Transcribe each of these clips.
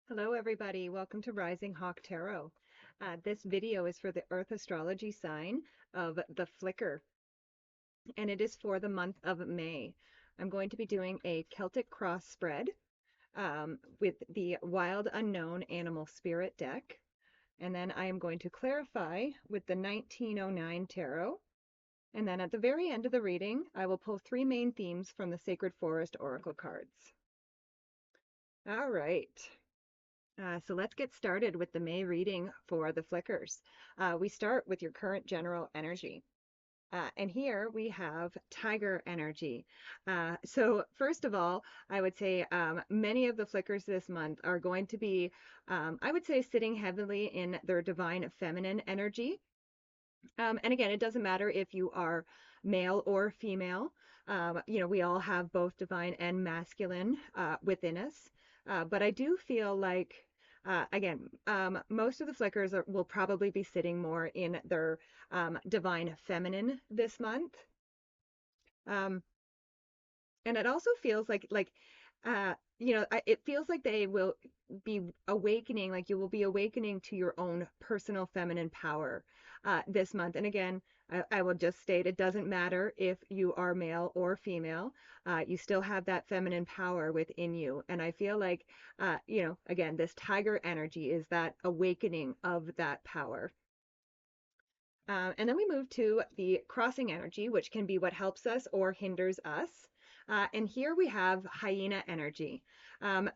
Hello, everybody. Welcome to Rising Hawk Tarot. This video is for the Earth astrology sign of the Flicker, and it is for the month of May. I'm going to be doing a Celtic cross spread with the Wild Unknown Animal Spirit deck, and then I am going to clarify with the 1909 Tarot. And then at the very end of the reading, I will pull three main themes from the Sacred Forest Oracle cards. All right. So let's get started with the May reading for the Flickers. We start with your current general energy. And here we have Tiger energy. So first of all, I would say many of the Flickers this month are going to be, I would say, sitting heavily in their divine feminine energy. And again, it doesn't matter if you are male or female. We all have both divine and masculine within us. But I do feel like, again, most of the flickers will probably be sitting more in their divine feminine this month. And it also feels like it feels like they will be awakening, like you will be awakening to your own personal feminine power this month. And again, I will just state it doesn't matter if you are male or female, you still have that feminine power within you. And I feel like, again, this tiger energy is that awakening of that power. And then we move to the crossing energy, which can be what helps us or hinders us. And here we have hyena energy.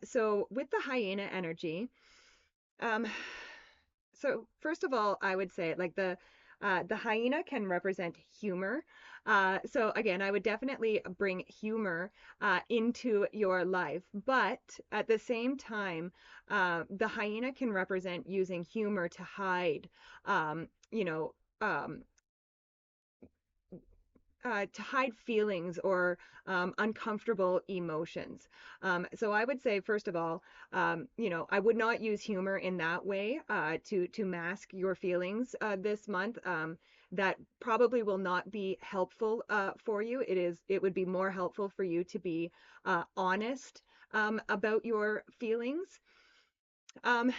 So with the hyena energy, so first of all, I would say like the hyena can represent humor. So again, I would definitely bring humor into your life, but at the same time, the hyena can represent using humor to hide, um, you know, um, to hide feelings or uncomfortable emotions. So I would say, first of all, I would not use humor in that way to mask your feelings this month. That probably will not be helpful for you. It would be more helpful for you to be honest about your feelings. Um,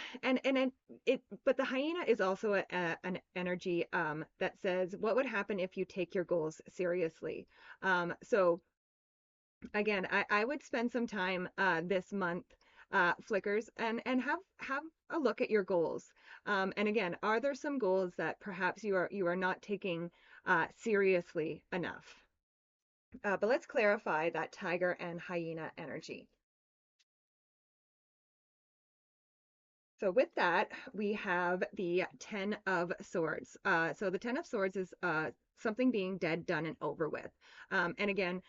but the hyena is also an energy that says, what would happen if you take your goals seriously? So again, I would spend some time this month, Flickers, and have a look at your goals. And again, are there some goals that perhaps you are not taking seriously enough? But let's clarify that tiger and hyena energy. So with that, we have the Ten of Swords. So the Ten of Swords is something being dead, done, and over with. And again,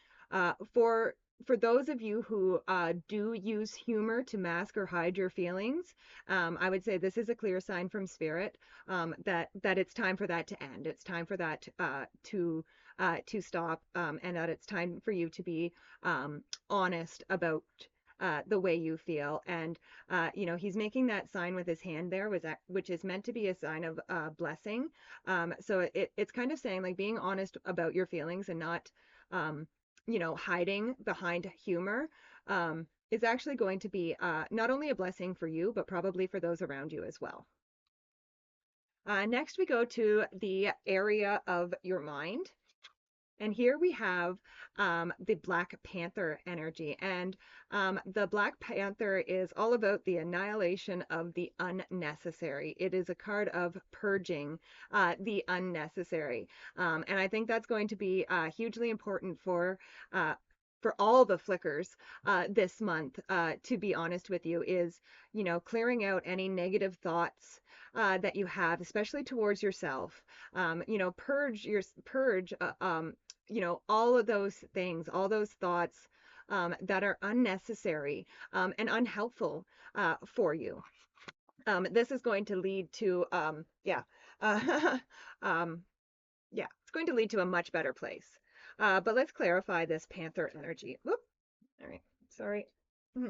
for those of you who do use humor to mask or hide your feelings, I would say this is a clear sign from Spirit that it's time for that to end. It's time for that to stop, and that it's time for you to be honest about the way you feel. And he's making that sign with his hand there, which is meant to be a sign of blessing. So it's kind of saying like being honest about your feelings and not, hiding behind humor is actually going to be not only a blessing for you, but probably for those around you as well. Next, we go to the area of your mind. And here we have the Black Panther energy. And the Black Panther is all about the annihilation of the unnecessary. It is a card of purging the unnecessary. And I think that's going to be hugely important for all the flickers this month, to be honest with you, is, clearing out any negative thoughts that you have, especially towards yourself. Purge all of those things, all those thoughts that are unnecessary and unhelpful for you. This is going to lead to, it's going to lead to a much better place. But let's clarify this Panther energy. Whoop. All right. Sorry. All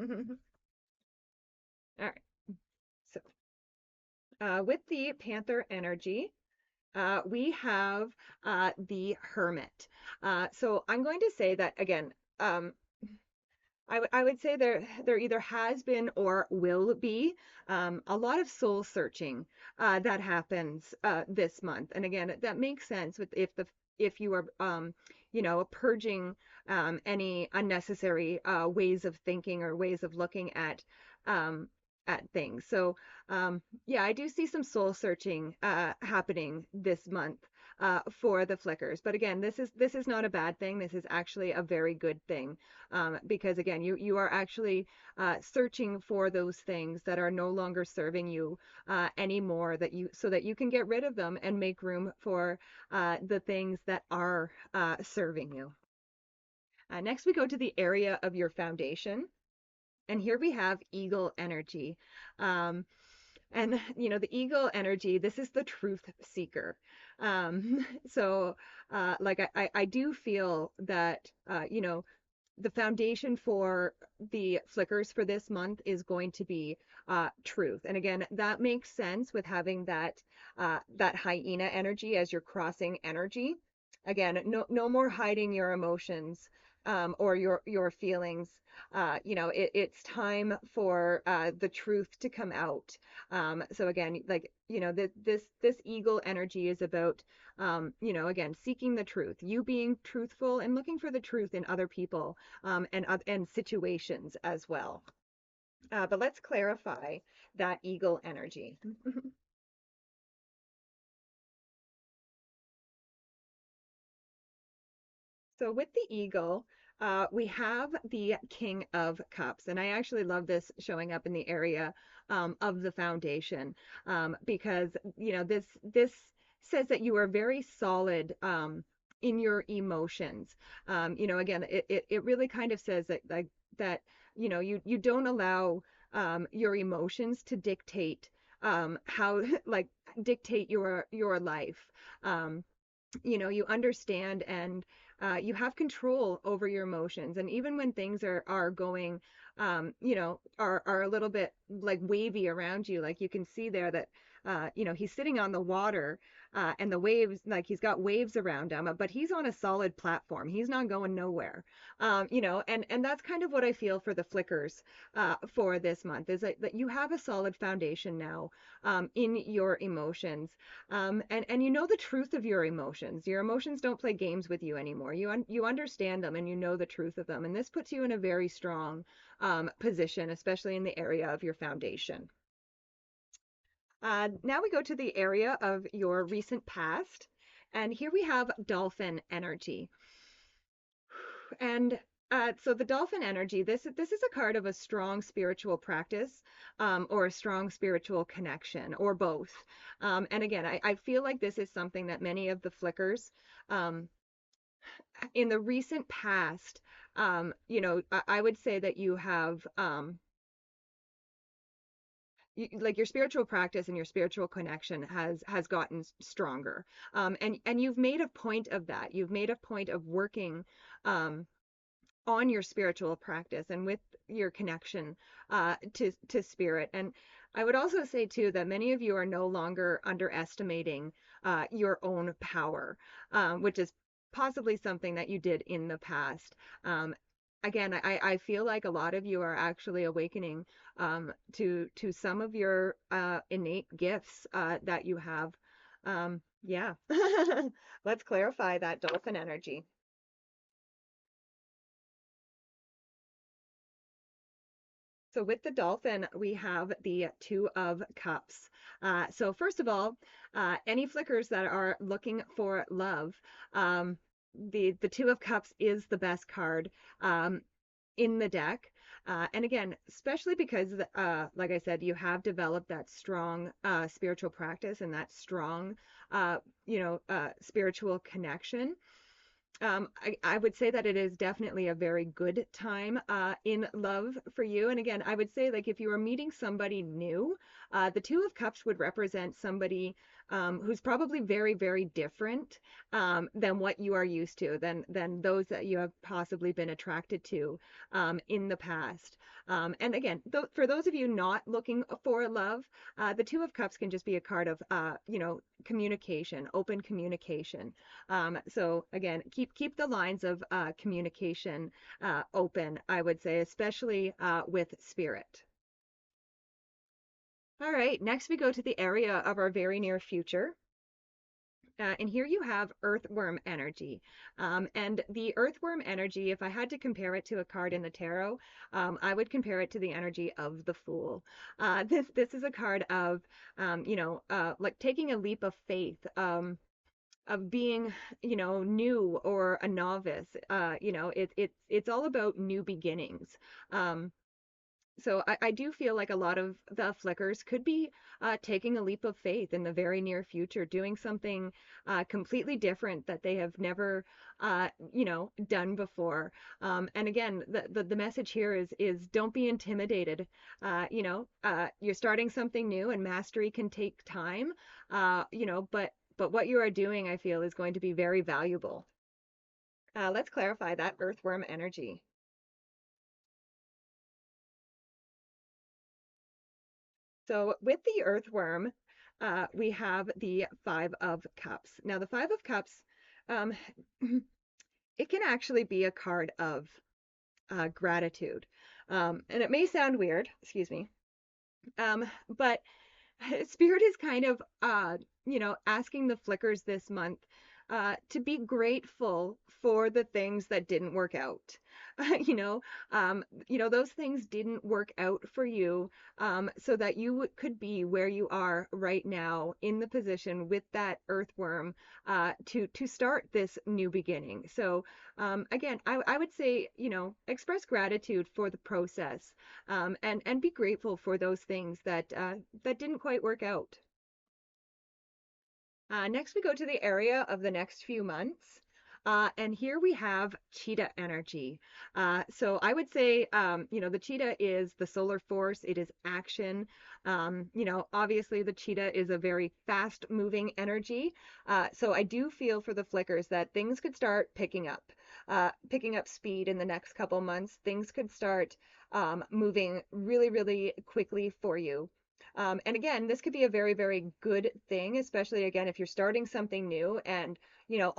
right. So, with the Panther energy, we have the Hermit. So I'm going to say that again. I would say there either has been or will be a lot of soul searching that happens this month. And again, that makes sense with if you are purging any unnecessary ways of thinking or ways of looking um, at things. So yeah, I do see some soul searching happening this month for the flickers. But again, this is not a bad thing. This is actually a very good thing because again, you are actually searching for those things that are no longer serving you anymore, that you so that you can get rid of them and make room for the things that are serving you. Next, we go to the area of your foundation. And here we have eagle energy. Um, and the eagle energy, this is the truth seeker. So like I do feel that the foundation for the flickers for this month is going to be truth. And again, that makes sense with having that hyena energy as your crossing energy. Again, no more hiding your emotions or your feelings. It's time for the truth to come out. So again, like this eagle energy is about again, seeking the truth, you being truthful and looking for the truth in other people and situations as well. But let's clarify that eagle energy. So with the eagle, we have the King of Cups, and I actually love this showing up in the area of the foundation because this says that you are very solid in your emotions. Again, it really kind of says that like that you don't allow your emotions to dictate how like dictate your life. You understand and you have control over your emotions. And even when things are going, are a little bit like wavy around you, like you can see there that, he's sitting on the water and the waves, like he's got waves around him, but he's on a solid platform. He's not going nowhere. And that's kind of what I feel for the flickers for this month is that you have a solid foundation now in your emotions. And you know the truth of your emotions. Your emotions don't play games with you anymore. You understand them and you know the truth of them. And this puts you in a very strong position, especially in the area of your foundation. Now we go to the area of your recent past. And here we have dolphin energy. And so the dolphin energy, this is a card of a strong spiritual practice or a strong spiritual connection or both. And again, I feel like this is something that many of the flickers um, in the recent past, I would say that you have like your spiritual practice and your spiritual connection has gotten stronger. And you've made a point of that. You've made a point of working um, on your spiritual practice and with your connection to spirit. And I would also say too that many of you are no longer underestimating your own power, which is possibly something that you did in the past. Again, I feel like a lot of you are actually awakening to some of your innate gifts that you have. Yeah, let's clarify that dolphin energy. So with the dolphin, we have the Two of Cups. So first of all, any flickers that are looking for love, the Two of Cups is the best card in the deck. And again, especially because, like I said, you have developed that strong spiritual practice and that strong, spiritual connection. I would say that it is definitely a very good time in love for you. And again, I would say like if you were meeting somebody new, the Two of Cups would represent somebody who's probably very, very different than what you are used to, than those that you have possibly been attracted to in the past. And again, for those of you not looking for love, the Two of Cups can just be a card of, communication, open communication. So again, keep the lines of communication open, I would say, especially with spirit. All right, next we go to the area of our very near future. And here you have earthworm energy. And the earthworm energy, if I had to compare it to a card in the tarot, I would compare it to the energy of the Fool. This is a card of, like taking a leap of faith, of being, new or a novice. It's all about new beginnings. Um, so I do feel like a lot of the flickers could be taking a leap of faith in the very near future, doing something completely different that they have never, done before. And again, the message here is don't be intimidated. You're starting something new, and mastery can take time. But what you are doing, I feel, is going to be very valuable. Let's clarify that earthworm energy. So with the earthworm, we have the Five of Cups. Now, the Five of Cups, um, it can actually be a card of gratitude. And it may sound weird, excuse me, but Spirit is kind of, asking the flickers this month to be grateful for the things that didn't work out. you know, those things didn't work out for you, so that you could be where you are right now in the position with that earthworm to start this new beginning. So again, I would say, express gratitude for the process, and be grateful for those things that didn't quite work out. Next, we go to the area of the next few months. And here we have cheetah energy. So I would say, the cheetah is the solar force. It is action. Obviously the cheetah is a very fast moving energy. So I do feel for the flickers that things could start picking up speed in the next couple months. Things could start moving really, really quickly for you. And again, this could be a very, very good thing, especially again, if you're starting something new and,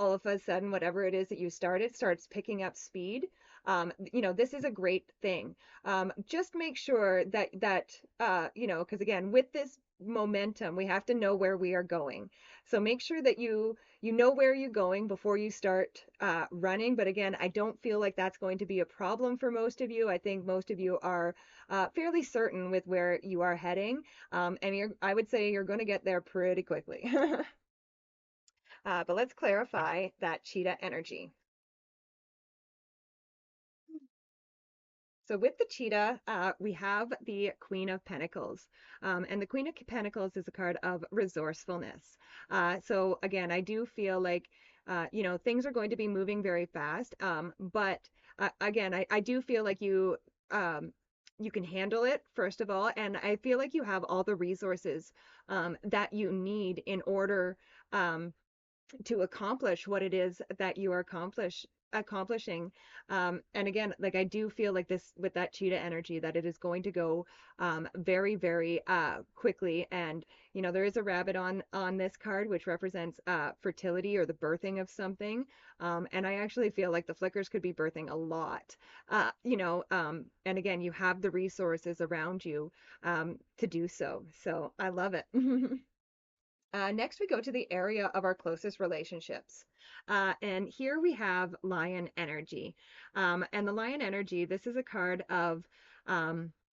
all of a sudden, whatever it is that you started starts picking up speed. This is a great thing. Just make sure because again, with this momentum, we have to know where we are going. So make sure that you know where you're going before you start running. But again, I don't feel like that's going to be a problem for most of you. I think most of you are fairly certain with where you are heading. And I would say you're going to get there pretty quickly. But let's clarify that cheetah energy. So with the cheetah, we have the Queen of Pentacles. And the Queen of Pentacles is a card of resourcefulness. So again, I do feel like, things are going to be moving very fast. But again, I do feel like you can handle it, first of all. And I feel like you have all the resources that you need in order to accomplish what it is that you are accomplishing. And again, like I do feel like this with that cheetah energy that it is going to go very, very quickly. And there is a rabbit on this card, which represents fertility or the birthing of something. And I actually feel like the flickers could be birthing a lot. And again, you have the resources around you to do so. So I love it. Next, we go to the area of our closest relationships. And here we have Lion Energy. And the Lion Energy, this is a card of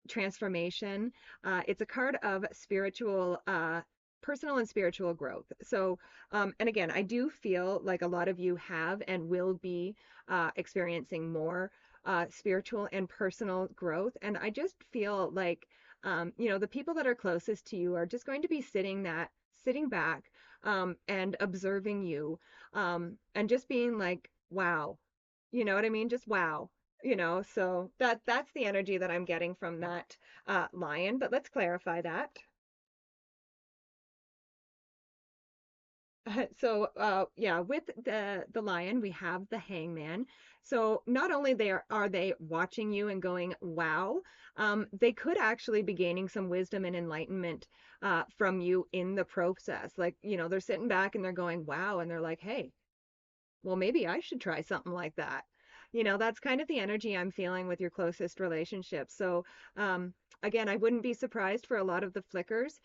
transformation. It's a card of personal and spiritual growth. So, and again, I do feel like a lot of you have and will be experiencing more spiritual and personal growth. And I just feel like, the people that are closest to you are just going to be sitting back and observing you and just being like, wow, you know what I mean? Just wow, so that's the energy that I'm getting from that lion. But let's clarify that. Yeah, with the lion, we have the hangman. So not only are they watching you and going, wow, they could actually be gaining some wisdom and enlightenment from you in the process. Like, they're sitting back and they're going, wow, and they're like, hey, well, maybe I should try something like that. That's kind of the energy I'm feeling with your closest relationships. So, again, I wouldn't be surprised for a lot of the flickers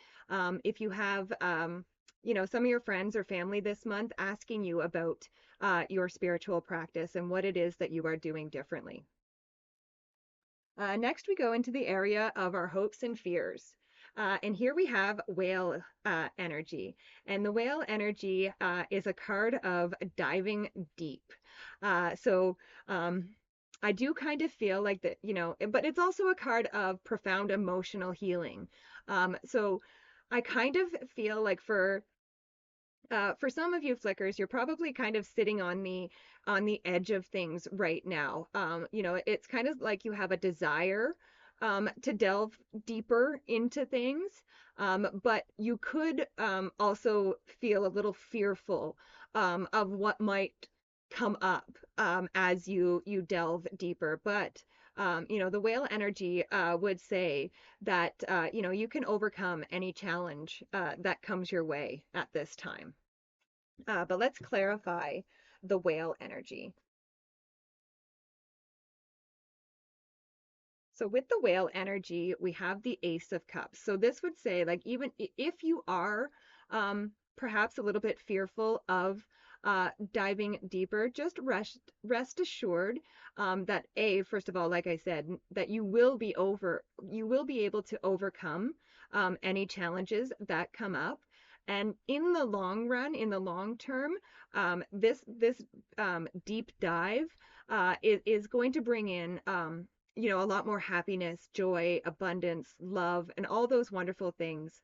if you have, some of your friends or family this month asking you about your spiritual practice and what it is that you are doing differently. Next, we go into the area of our hopes and fears. And here we have whale energy. And the whale energy is a card of diving deep. So I do kind of feel like that, but it's also a card of profound emotional healing. So I kind of feel like for some of you flickers, you're probably kind of sitting on the edge of things right now. It's kind of like you have a desire to delve deeper into things, but you could also feel a little fearful of what might come up as you delve deeper. But the whale energy would say that you can overcome any challenge that comes your way at this time. But let's clarify the whale energy. So with the whale energy, we have the Ace of Cups. So this would say, like, even if you are perhaps a little bit fearful of diving deeper, just rest assured that first of all, like I said, that you will be able to overcome any challenges that come up. And in the long run, in the long term, this deep dive is going to bring in a lot more happiness, joy, abundance, love, and all those wonderful things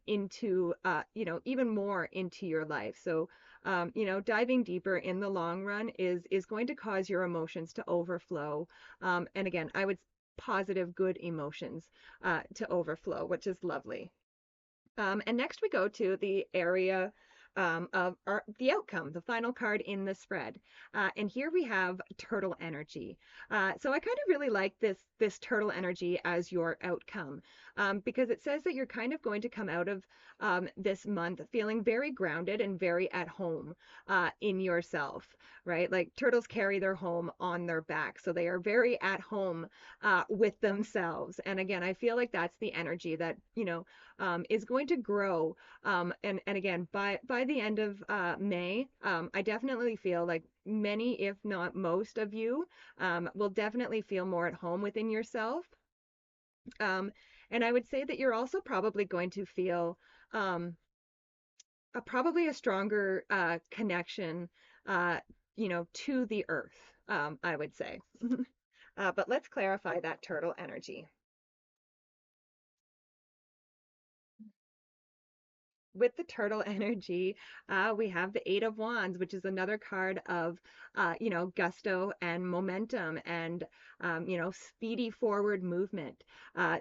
into, even more into your life. So, diving deeper in the long run is going to cause your emotions to overflow. And again, I would positive, good emotions to overflow, which is lovely. And next we go to the area of the outcome, the final card in the spread. And here we have turtle energy. So I kind of really like this turtle energy as your outcome because it says that you're kind of going to come out of this month feeling very grounded and very at home in yourself, right? Like turtles carry their home on their back, so they are very at home with themselves. And again, I feel like that's the energy that is going to grow. And again, by the end of May, I definitely feel like many, if not most of you, will definitely feel more at home within yourself. Um, and I would say that you're also probably going to feel probably a stronger connection, to the earth, I would say. But let's clarify that turtle energy. With the turtle energy, we have the Eight of Wands, which is another card of, gusto and momentum and, speedy forward movement.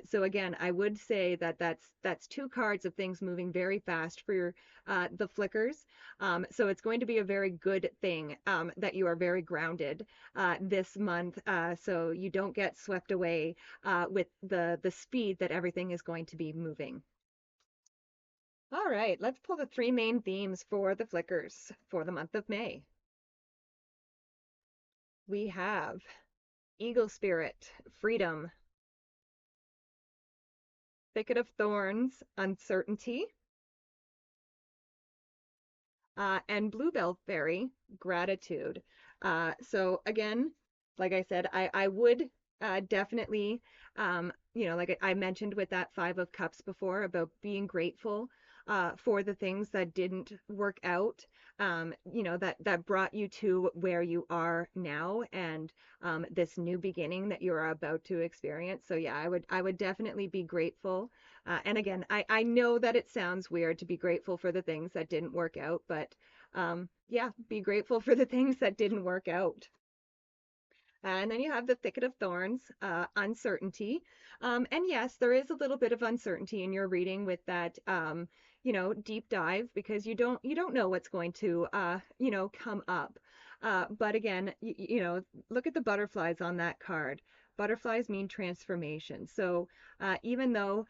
So again, I would say that that's two cards of things moving very fast for the flickers. So it's going to be a very good thing that you are very grounded this month, so you don't get swept away with the speed that everything is going to be moving. All right, let's pull the three main themes for the flickers for the month of May. We have Eagle Spirit, Freedom, Thicket of Thorns, Uncertainty, and Bluebell Fairy, Gratitude. So again, like I said, I would definitely, like I mentioned with that Five of Cups before about being grateful for the things that didn't work out, that brought you to where you are now and this new beginning that you are about to experience. So yeah, I would definitely be grateful. And again, I know that it sounds weird to be grateful for the things that didn't work out, but yeah, be grateful for the things that didn't work out. And then you have the thicket of thorns, uncertainty. And yes, there is a little bit of uncertainty in your reading with that, deep dive because you don't know what's going to come up. But again, look at the butterflies on that card. Butterflies mean transformation. So even though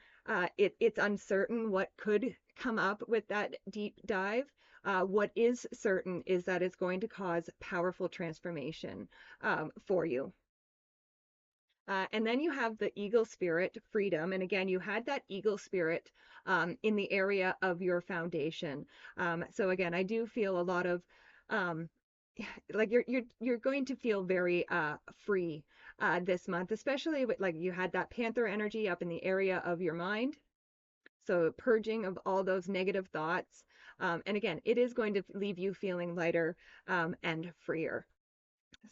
it's uncertain what could come up with that deep dive, what is certain is that it's going to cause powerful transformation for you. And then you have the eagle spirit, freedom. And again, you had that eagle spirit in the area of your foundation. So again, I do feel a lot of um, like you're going to feel very free this month, especially with like you had that panther energy up in the area of your mind. So purging of all those negative thoughts. And again, it is going to leave you feeling lighter and freer.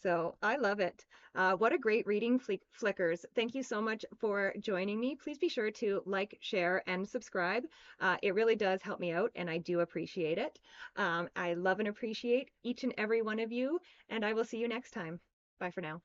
So I love it. What a great reading, Flickers. Thank you so much for joining me. Please be sure to like, share, and subscribe. It really does help me out, and I do appreciate it. I love and appreciate each and every one of you, and I will see you next time. Bye for now.